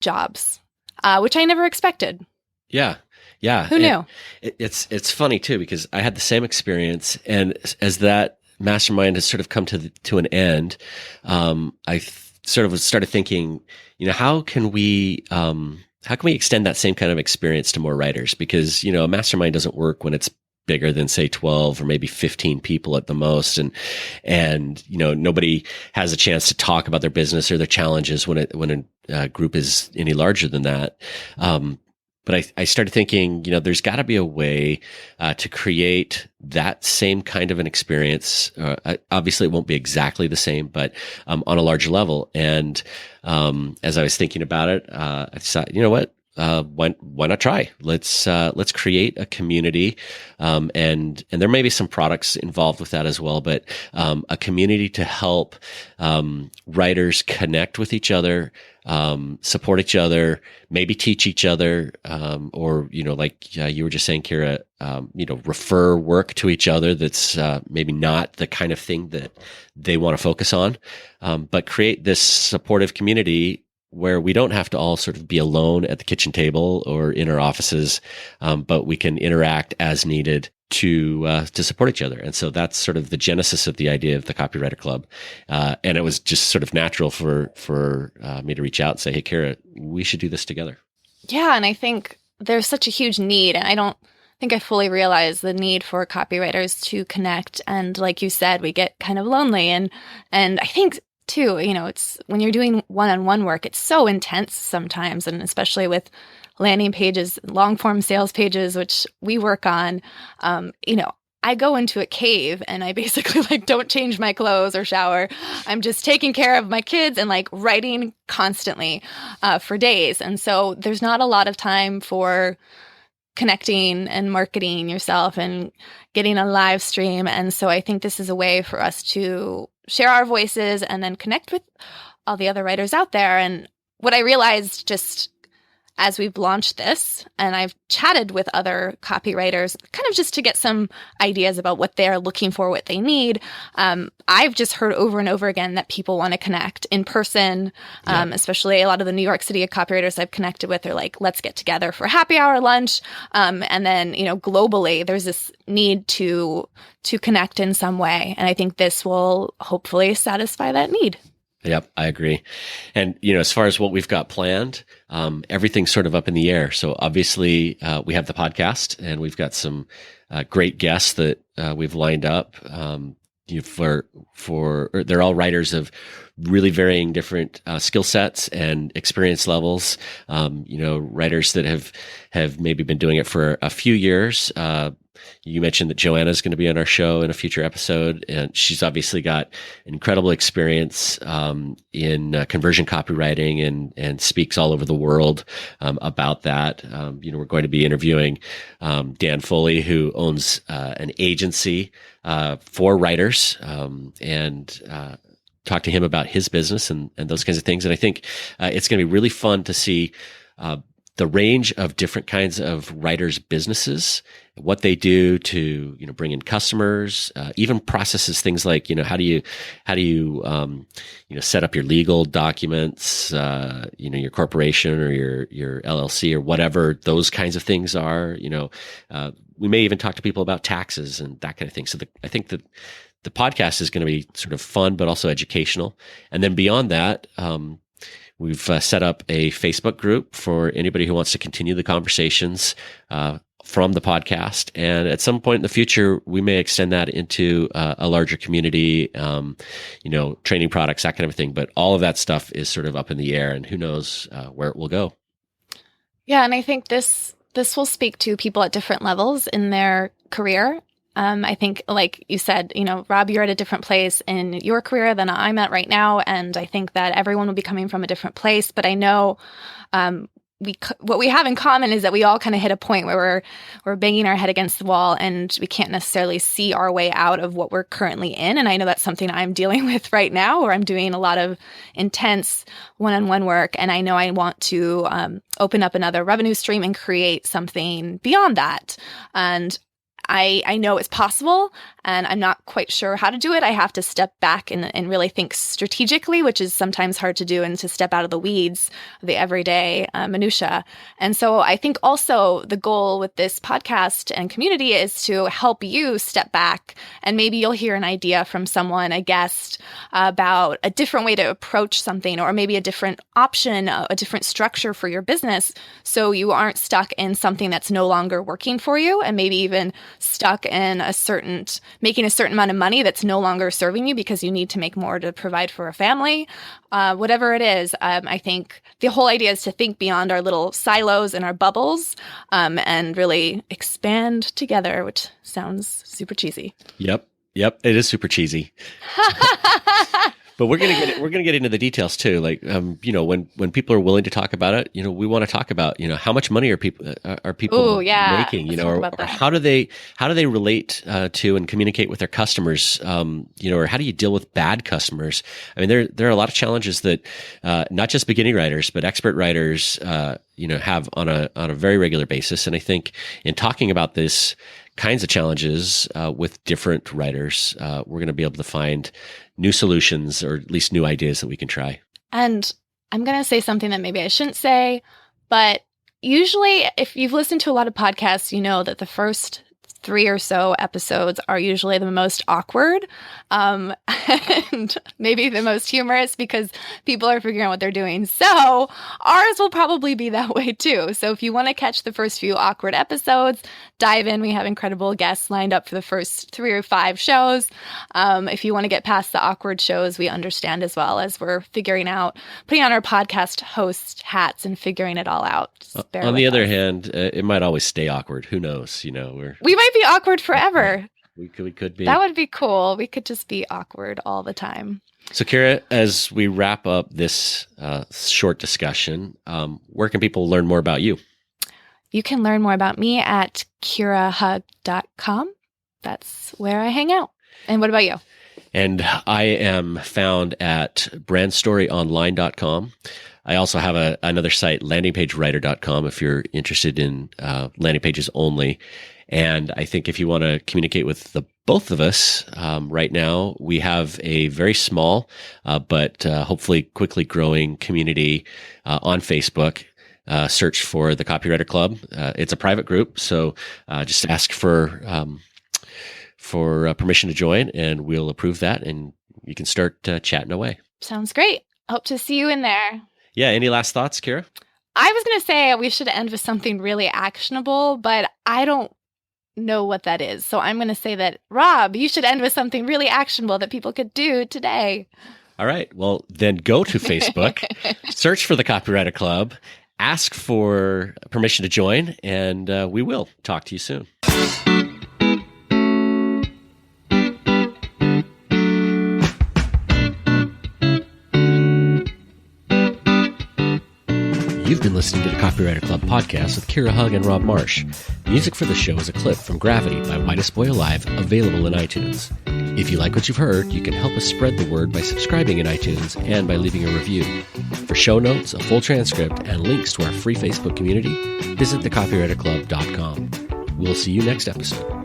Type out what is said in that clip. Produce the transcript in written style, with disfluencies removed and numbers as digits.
jobs, which I never expected. Yeah. Yeah. Who knew? It's funny too, because I had the same experience, and as that mastermind has sort of come to an end, sort of started thinking, how can we extend that same kind of experience to more writers? Because, a mastermind doesn't work when it's bigger than, say, 12 or maybe 15 people at the most. And nobody has a chance to talk about their business or their challenges when a group is any larger than that. But I started thinking, there's got to be a way to create that same kind of an experience. Obviously, it won't be exactly the same, but on a larger level. And as I was thinking about it, I thought, you know what? Why not try? Let's create a community, and there may be some products involved with that as well. But a community to help writers connect with each other, support each other, maybe teach each other, or like you were just saying, Kira, refer work to each other that's maybe not the kind of thing that they want to focus on, but create this supportive community where we don't have to all sort of be alone at the kitchen table or in our offices, but we can interact as needed to support each other. And so that's sort of the genesis of the idea of the Copywriter Club. And it was just sort of natural for me to reach out and say, hey, Kara, we should do this together. Yeah. And I think there's such a huge need. And I don't think I fully realize the need for copywriters to connect. And like you said, we get kind of lonely. And I think too, it's when you're doing one-on-one work, it's so intense sometimes. And especially with landing pages, long form sales pages, which we work on, I go into a cave and I basically don't change my clothes or shower. I'm just taking care of my kids and writing constantly for days. And so there's not a lot of time for connecting and marketing yourself and getting a live stream. And so I think this is a way for us to share our voices and then connect with all the other writers out there. And what I realized just as we've launched this, and I've chatted with other copywriters, kind of just to get some ideas about what they're looking for, what they need. I've just heard over and over again that people want to connect in person, especially a lot of the New York City copywriters I've connected with are like, let's get together for happy hour lunch. And then, globally, there's this need to connect in some way. And I think this will hopefully satisfy that need. Yep, I agree. And, as far as what we've got planned, everything's sort of up in the air. So obviously, we have the podcast and we've got some great guests that we've lined up they're all writers of really varying different skill sets and experience levels. Writers that have maybe been doing it for a few years. You mentioned that Joanna's going to be on our show in a future episode, and she's obviously got incredible experience in conversion copywriting and speaks all over the world about that. We're going to be interviewing Dan Foley, who owns an agency for writers, and talk to him about his business and those kinds of things. And I think it's going to be really fun to see the range of different kinds of writers' businesses, what they do to bring in customers, even processes things like how do you set up your legal documents, your corporation or your LLC or whatever those kinds of things are. We may even talk to people about taxes and that kind of thing. So I think that the podcast is going to be sort of fun, but also educational. And then beyond that, we've set up a Facebook group for anybody who wants to continue the conversations from the podcast. And at some point in the future, we may extend that into a larger community, training products, that kind of thing. But all of that stuff is sort of up in the air, and who knows where it will go. Yeah, and I think this will speak to people at different levels in their career. I think, like you said, Rob, you're at a different place in your career than I'm at right now. And I think that everyone will be coming from a different place. But I know what we have in common is that we all kind of hit a point where we're banging our head against the wall and we can't necessarily see our way out of what we're currently in. And I know that's something I'm dealing with right now, where I'm doing a lot of intense one-on-one work. And I know I want to open up another revenue stream and create something beyond that. And I know it's possible and I'm not quite sure how to do it. I have to step back and really think strategically, which is sometimes hard to do, and to step out of the weeds, the everyday minutia. And so I think also the goal with this podcast and community is to help you step back, and maybe you'll hear an idea from someone, a guest, about a different way to approach something, or maybe a different option, a different structure for your business, so you aren't stuck in something that's no longer working for you, and maybe even stuck in making a certain amount of money that's no longer serving you because you need to make more to provide for a family. Whatever it is, I think the whole idea is to think beyond our little silos and our bubbles, and really expand together, which sounds super cheesy. Yep. It is super cheesy. But we're gonna get into the details too. Like, when people are willing to talk about it, we want to talk about, how much money are people making, or how do they relate to and communicate with their customers, or how do you deal with bad customers? I mean, there are a lot of challenges that not just beginning writers, but expert writers, have on a very regular basis. And I think in talking about this kinds of challenges with different writers, we're going to be able to find new solutions, or at least new ideas that we can try. And I'm going to say something that maybe I shouldn't say, but usually if you've listened to a lot of podcasts, you know that the first 3 or so episodes are usually the most awkward, and maybe the most humorous, because people are figuring out what they're doing. So ours will probably be that way too. So if you want to catch the first few awkward episodes, dive in. We have incredible guests lined up for the first 3 or 5 shows. If you want to get past the awkward shows, we understand as well, as we're figuring out, putting on our podcast host hats and figuring it all out. On the other hand, it might always stay awkward. Who knows? We might be awkward forever. We could be. That would be cool. We could just be awkward all the time. So, Kira, as we wrap up this short discussion, where can people learn more about you? You can learn more about me at kirahug.com. That's where I hang out. And what about you? And I am found at brandstoryonline.com. I also have another site, landingpagewriter.com, if you're interested in landing pages only. And I think if you want to communicate with both of us right now, we have a very small but hopefully quickly growing community on Facebook. Search for the Copywriter Club. It's a private group, so just ask for permission to join, and we'll approve that, and you can start chatting away. Sounds great. Hope to see you in there. Yeah. Any last thoughts, Kira? I was going to say we should end with something really actionable, but I don't know what that is. So I'm going to say that, Rob, you should end with something really actionable that people could do today. All right. Well, then go to Facebook, search for the Copywriter Club, ask for permission to join, and we will talk to you soon. You've been listening to the Copywriter Club podcast with Kira Hug and Rob Marsh. Music for the show is a clip from Gravity by Whitest Boy Alive, available in iTunes. If you like what you've heard, you can help us spread the word by subscribing in iTunes and by leaving a review. For show notes, a full transcript, and links to our free Facebook community, visit thecopywriterclub.com. We'll see you next episode.